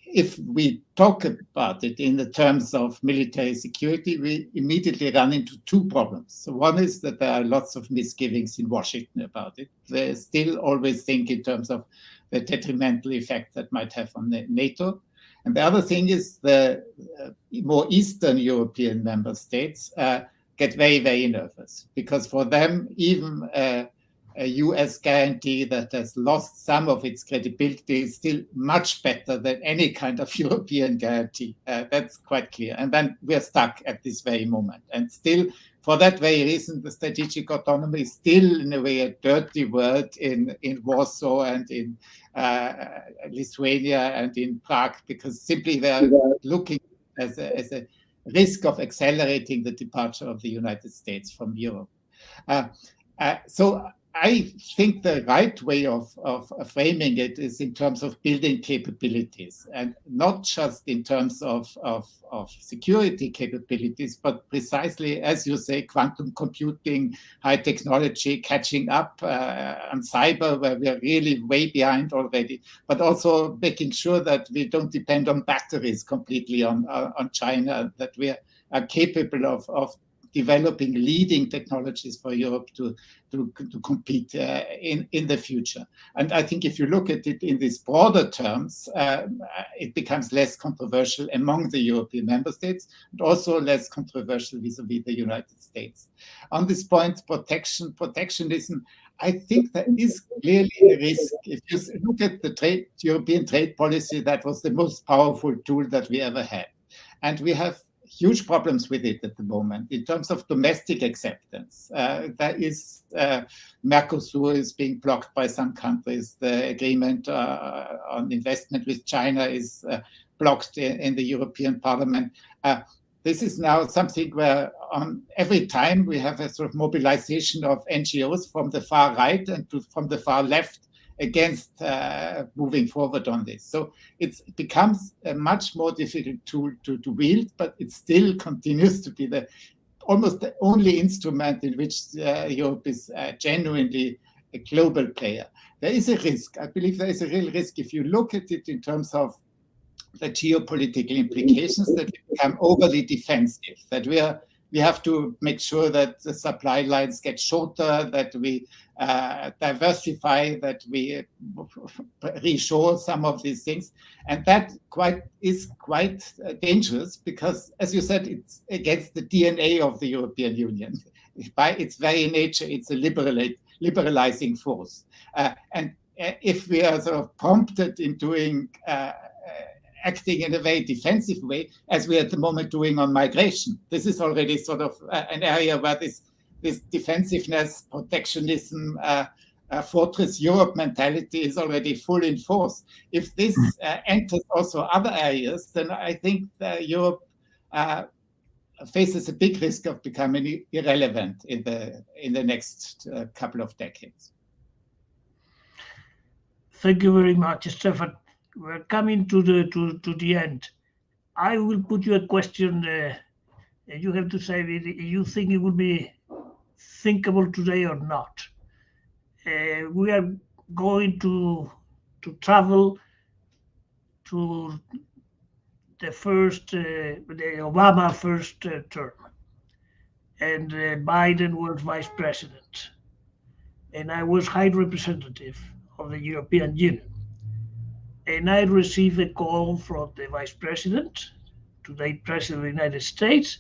if we talk about it in the terms of military security, we immediately run into two problems. So one is that there are lots of misgivings in Washington about it. They still always think in terms of the detrimental effect that might have on NATO. And the other thing is the more Eastern European member states get very, very nervous, because for them, even a US guarantee that has lost some of its credibility is still much better than any kind of European guarantee. That's quite clear. And then we're stuck at this very moment. And still, for that very reason, the strategic autonomy is still, in a way, a dirty word in Warsaw and in Lithuania and in Prague, because simply they're looking as a risk of accelerating the departure of the United States from Europe. So I think the right way of framing it is in terms of building capabilities, and not just in terms of security capabilities, but precisely, as you say, quantum computing, high technology, catching up on cyber, where we are really way behind already, but also making sure that we don't depend on batteries completely on China, that we are capable of developing leading technologies for Europe to compete in the future. And I think if you look at it in these broader terms, it becomes less controversial among the European member states, and also less controversial vis-a-vis the United States. On this point, protectionism, I think there is clearly a risk. If you look at the European trade policy, that was the most powerful tool that we ever had. And we have huge problems with it at the moment in terms of domestic acceptance. There is Mercosur is being blocked by some countries. The agreement on investment with China is blocked in the European Parliament. This is now something where every time we have a sort of mobilization of NGOs from the far right and from the far left against moving forward on this. So it becomes a much more difficult tool to wield, but it still continues to be almost the only instrument in which Europe is genuinely a global player. There is a risk. I believe there is a real risk if you look at it in terms of the geopolitical implications, that we become overly defensive, that we have to make sure that the supply lines get shorter, that we diversify, that we reshore some of these things. And that is quite dangerous because, as you said, it's against the DNA of the European Union. By its very nature, it's a liberalizing force. And if we are sort of prompted in doing acting in a very defensive way, as we are at the moment doing on migration. This is already sort of an area where this defensiveness, protectionism, Fortress Europe mentality is already full in force. If this enters also other areas, then I think that Europe faces a big risk of becoming irrelevant in the next couple of decades. Thank you very much, Stefan. We're coming to the end. I will put you a question, and you have to say if you think it would be thinkable today or not. We are going to travel to the Obama first term, and Biden was vice president, and I was high representative of the European Union. And I received a call from the vice president, today president of the United States,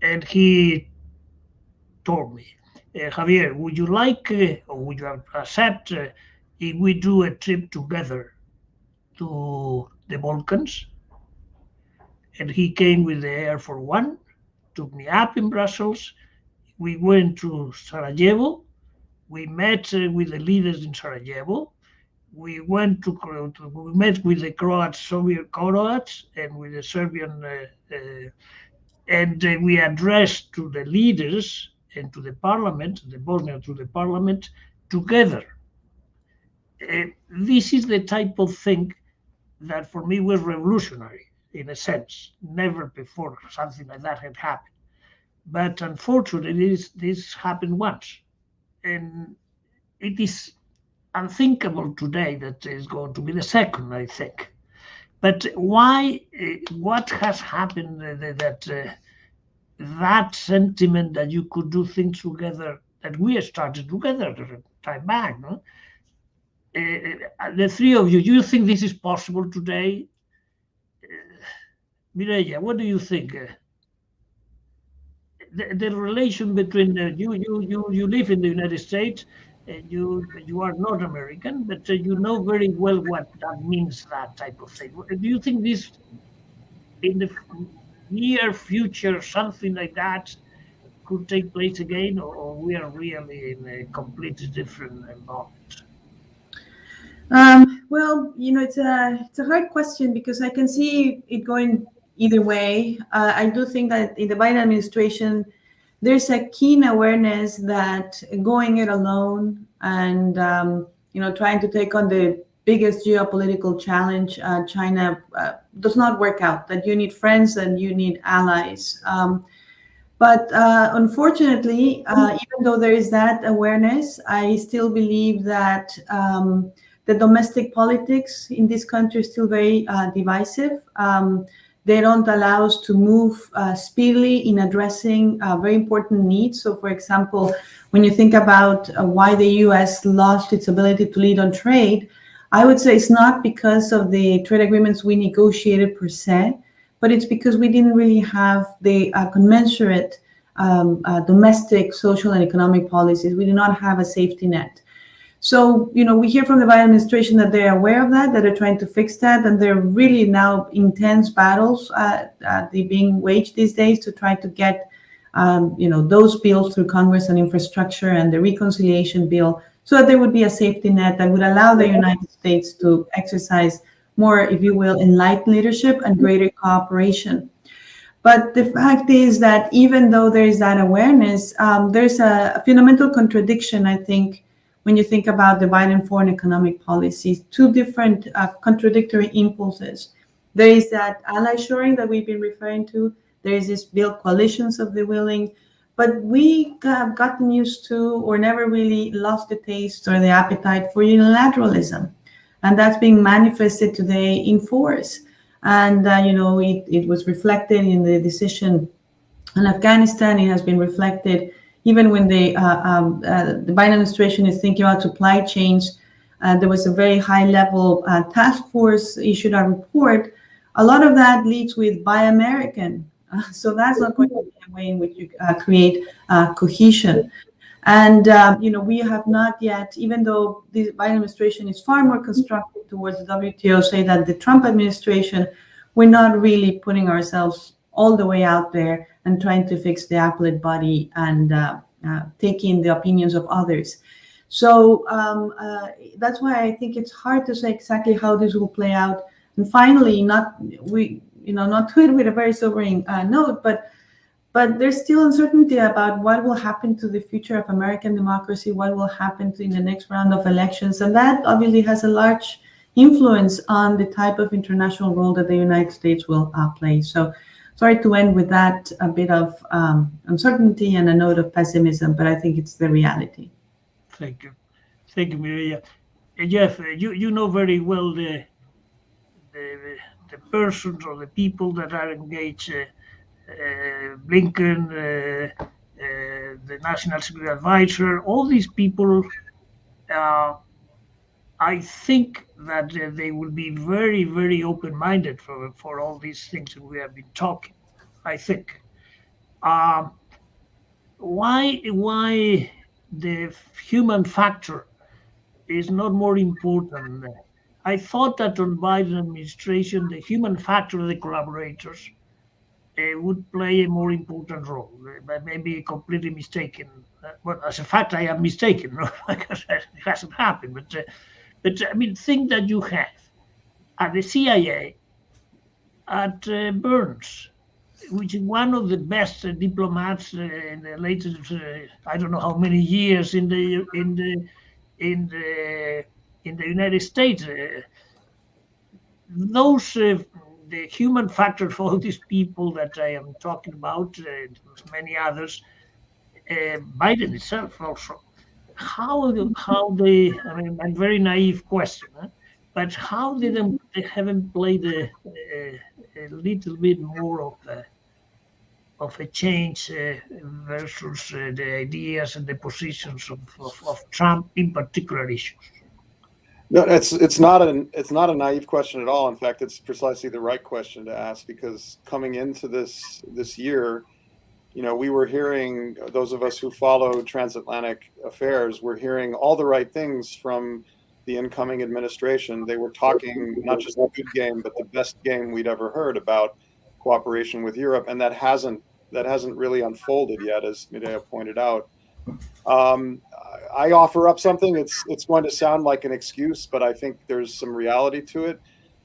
and he told me, Javier, would you like, or would you accept if we do a trip together to the Balkans? And he came with the Air Force One, took me up in Brussels. We went to Sarajevo. We met with the leaders in Sarajevo. We went we met with the Croats, Soviet Croats, and with the Serbian, and we addressed to the leaders and to the parliament, the Bosnian to the parliament, together. This is the type of thing that for me was revolutionary, in a sense. Never before something like that had happened. But unfortunately, this happened once. And it is unthinkable today that is going to be the second, I think. But why? What has happened that sentiment that you could do things together, that we started together time back, no? The three of you, do you think this is possible today? Mireia, what do you think? The relation between you live in the United States. You are not American, but you know very well what that means, that type of thing. Do you think this, in the near future, something like that could take place again, or we are really in a completely different environment? Well, it's a hard question because I can see it going either way. I do think that in the Biden administration, there's a keen awareness that going it alone and trying to take on the biggest geopolitical challenge, China, does not work out. That you need friends and you need allies. But unfortunately, even though there is that awareness, I still believe that the domestic politics in this country is still very divisive. They don't allow us to move speedily in addressing very important needs. So, for example, when you think about why the U.S. lost its ability to lead on trade, I would say it's not because of the trade agreements we negotiated per se, but it's because we didn't really have the commensurate domestic, social, and economic policies. We do not have a safety net. So, we hear from the Biden administration that they're aware of that they're trying to fix that, and there are really now intense battles they're being waged these days to try to get, those bills through Congress on infrastructure and the reconciliation bill, so that there would be a safety net that would allow the United States to exercise more, if you will, enlightened leadership and greater cooperation. But the fact is that even though there is that awareness, there's a fundamental contradiction, I think, when you think about the Biden foreign economic policies, two different contradictory impulses. There is that ally shoring that we've been referring to. There is this build coalitions of the willing, but we have gotten used to or never really lost the taste or the appetite for unilateralism. And that's being manifested today in force. And, it was reflected in the decision on Afghanistan. It has been reflected even when the Biden administration is thinking about supply chains. There was a very high-level task force issued a report. A lot of that leads with Buy American. So that's not going to be a way in which you create cohesion. And, we have not yet, even though the Biden administration is far more constructive towards the WTO, say that the Trump administration, we're not really putting ourselves all the way out there and trying to fix the appellate body and taking the opinions of others. So that's why I think it's hard to say exactly how this will play out. And finally, not to it with a very sobering note, but there's still uncertainty about what will happen to the future of American democracy, what will happen in the next round of elections. And that obviously has a large influence on the type of international role that the United States will play. So sorry to end with that, a bit of uncertainty and a note of pessimism, but I think it's the reality. Thank you. Thank you, Mireya. Jeff, you know very well the persons or the people that are engaged, Blinken, the National Security Advisor, all these people, I think that they will be very, very open-minded for all these things that we have been talking, I think. Why the human factor is not more important? I thought that on Biden administration, the human factor of the collaborators would play a more important role. But maybe completely mistaken. Well, as a fact, I am mistaken, because it hasn't happened. But I mean, think that you have at the CIA, at Burns, which is one of the best diplomats in the latest, I don't know how many years in the United States. Those the human factor for all these people that I am talking about, many others, Biden himself also. How they? I mean, a very naive question, but how they haven't played a little bit more of a change versus the ideas and the positions of Trump in particular issues? No, it's not a naive question at all. In fact, it's precisely the right question to ask, because coming into this year, we were hearing, those of us who follow transatlantic affairs, were hearing all the right things from the incoming administration. They were talking not just a good game, but the best game we'd ever heard about cooperation with Europe, and that hasn't really unfolded yet, as Mireya pointed out. I offer up something. It's going to sound like an excuse, but I think there's some reality to it,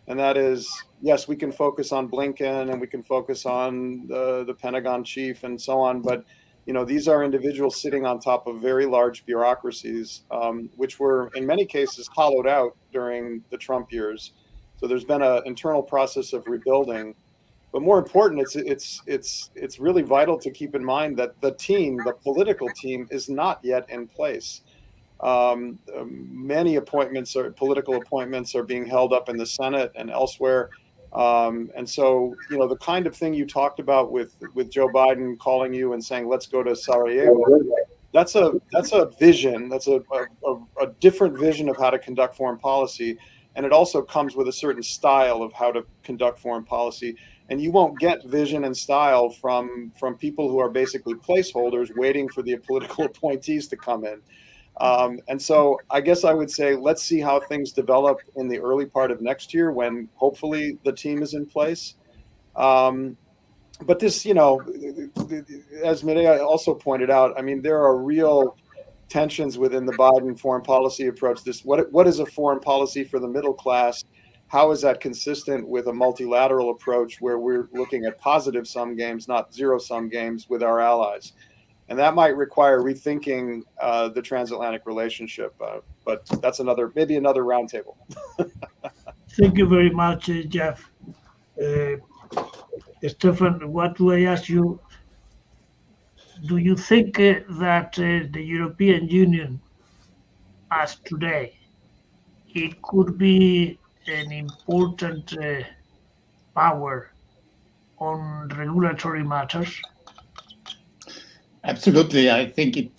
and that is, yes, we can focus on Blinken and we can focus on the Pentagon chief and so on, but these are individuals sitting on top of very large bureaucracies, which were in many cases hollowed out during the Trump years. So there's been an internal process of rebuilding. But more important, it's really vital to keep in mind that the political team, is not yet in place. Many political appointments are being held up in the Senate and elsewhere. And so, the kind of thing you talked about with Joe Biden calling you and saying, let's go to Sarajevo, that's a vision. That's a different vision of how to conduct foreign policy. And it also comes with a certain style of how to conduct foreign policy. And you won't get vision and style from people who are basically placeholders waiting for the political appointees to come in. And so I guess I would say, let's see how things develop in the early part of next year when hopefully the team is in place. But this, as Mireya also pointed out, I mean, there are real tensions within the Biden foreign policy approach. What is a foreign policy for the middle class? How is that consistent with a multilateral approach where we're looking at positive sum games, not zero sum games with our allies? And that might require rethinking the transatlantic relationship, but that's maybe another roundtable. Thank you very much, Jeff. Stefan, what do I ask you? Do you think that the European Union, as today, it could be an important power on regulatory matters? Absolutely. I think it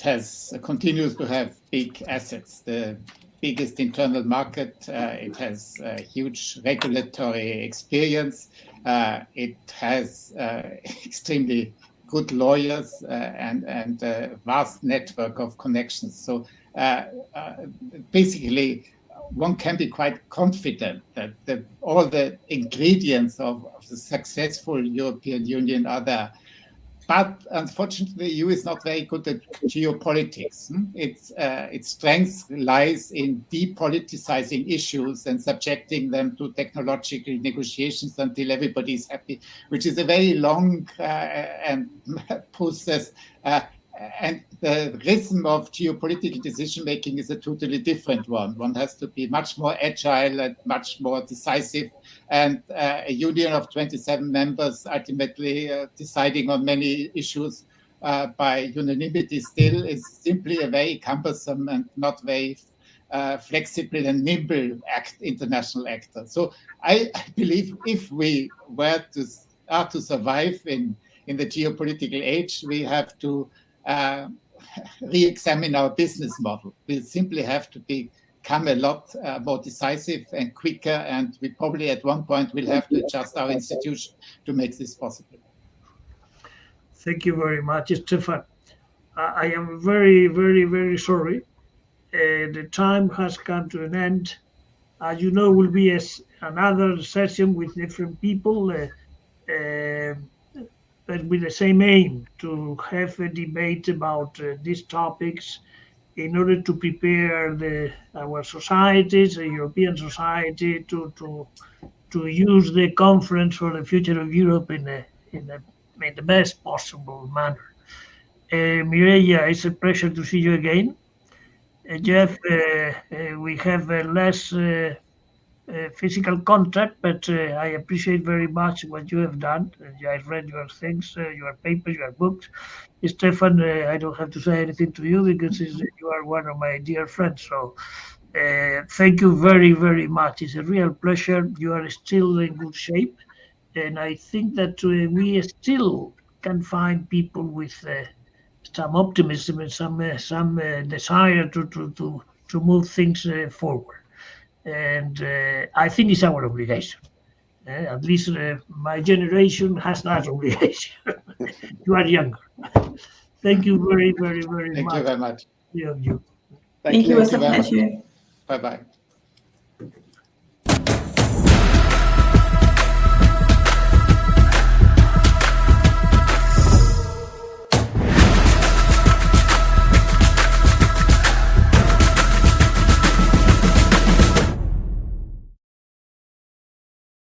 continues to have big assets. The biggest internal market. It has huge regulatory experience. It has extremely good lawyers and a vast network of connections. So basically, one can be quite confident that all the ingredients of the successful European Union are there. But unfortunately, the EU is not very good at geopolitics. Its strength lies in depoliticizing issues and subjecting them to technological negotiations until everybody is happy, which is a very long and process. And the rhythm of geopolitical decision-making is a totally different one. One has to be much more agile and much more decisive. And a union of 27 members ultimately deciding on many issues by unanimity still is simply a very cumbersome and not very flexible and nimble international actor. So I believe if we were to survive in the geopolitical age, we have to re-examine our business model. We simply have to become a lot more decisive and quicker, and we probably at one point will have to adjust our institution to make this possible. Thank you very much, Stefan. I am very, very, very sorry. The time has come to an end. As you know, will be another session with different people, but with the same aim, to have a debate about these topics in order to prepare our societies, the European society, to use the conference for the future of Europe in the best possible manner. Mireya, it's a pleasure to see you again. Jeff, we have less physical contact, but I appreciate very much what you have done. I've read your things, your papers, your books. Stefan, I don't have to say anything to you because you are one of my dear friends. So thank you very, very much. It's a real pleasure. You are still in good shape. And I think that we still can find people with some optimism and some desire to move things forward. And I think it's our obligation. At least my generation has that obligation. You are younger. Thank you very, very, very much. Thank you very much. You. Thank you. It was a pleasure. Bye-bye.